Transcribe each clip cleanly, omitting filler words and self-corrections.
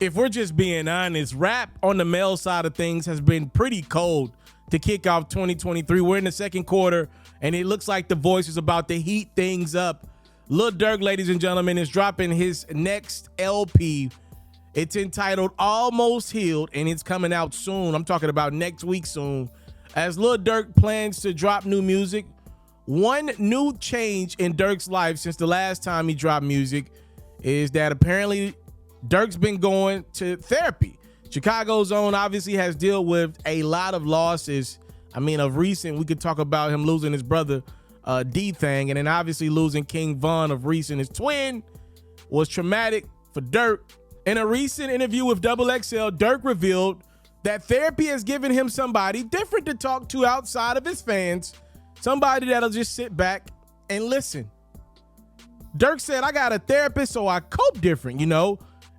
if we're just being honest, rap on the male side of things has been pretty cold to kick off 2023. We're in the second quarter, and it looks like The Voice is about to heat things up. Lil Durk, ladies and gentlemen, is dropping his next LP. It's entitled Almost Healed, and it's coming out soon. I'm talking about next week soon. As Lil Durk plans to drop new music, one new change in Durk's life since the last time he dropped music is that apparently Durk's been going to therapy. Chicago's own obviously has dealt with a lot of losses. I mean, of recent, we could talk about him losing his brother, D-Thang, and then obviously losing King Von of recent. His twin was traumatic for Durk. In a recent interview with XXL, Durk revealed that therapy has given him somebody different to talk to outside of his fans, somebody that'll just sit back and listen. Durk said, I got a therapist, so I cope different, you know?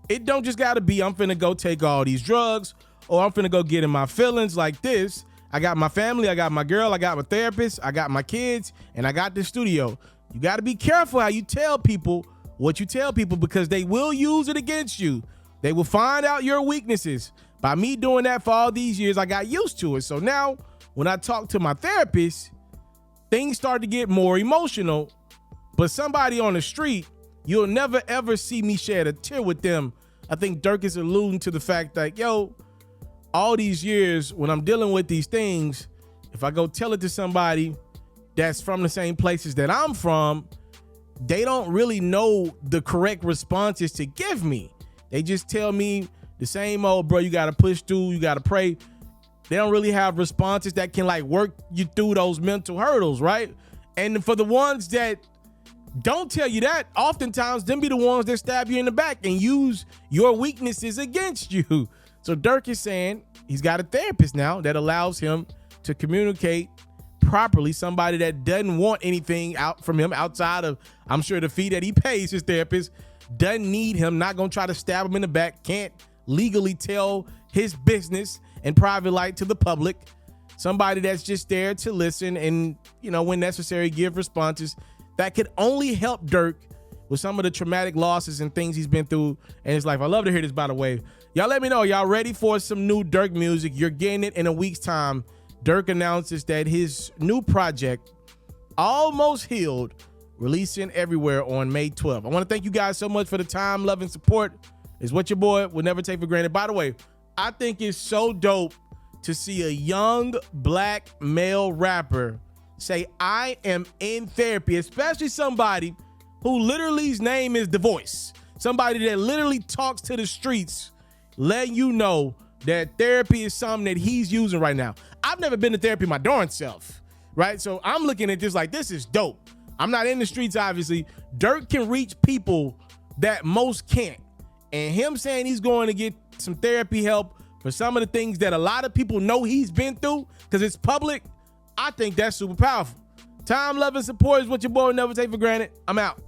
It don't just gotta be, I'm finna go take all these drugs, or I'm finna go get in my feelings like this. I got my family, I got my girl, I got my therapist, I got my kids, and I got the studio. You gotta be careful how you tell people what you tell people, because they will use it against you. They will find out your weaknesses. By me doing that for all these years, I got used to it. So now when I talk to my therapist, things start to get more emotional. But somebody on the street, you'll never ever see me shed a tear with them. I think Durk is alluding to the fact that, yo, all these years when I'm dealing with these things, if I go tell it to somebody that's from the same places that I'm from, they don't really know the correct responses to give me. They just tell me the same old, bro, you got to push through, you got to pray. They don't really have responses that can like work you through those mental hurdles, right? And for the ones that don't tell you that, oftentimes them be the ones that stab you in the back and use your weaknesses against you. So Durk is saying he's got a therapist now that allows him to communicate properly, somebody that doesn't want anything out from him outside of, I'm sure, the fee that he pays his therapist, doesn't need him, not gonna try to stab him in the back, can't legally tell his business and private life to the public. Somebody that's just there to listen and, you know, when necessary, give responses that could only help Durk with some of the traumatic losses and things he's been through in his life. I love to hear this, by the way. Y'all let me know, y'all ready for some new Durk music? You're getting it in a week's time. Durk announces that his new project, Almost Healed, releasing everywhere on May 12th. I want to thank you guys so much for the time, love, and support. It's what your boy would never take for granted. By the way, I think it's so dope to see a young black male rapper say, I am in therapy, especially somebody who literally's name is The Voice. Somebody that literally talks to the streets, letting you know that therapy is something that he's using right now. I've never been to therapy my darn self, right? So I'm looking at this like, this is dope. I'm not in the streets, obviously. Durk can reach people that most can't. And him saying he's going to get some therapy help for some of the things that a lot of people know he's been through because it's public, I think that's super powerful. Time, love, and support is what your boy will never take for granted. I'm out.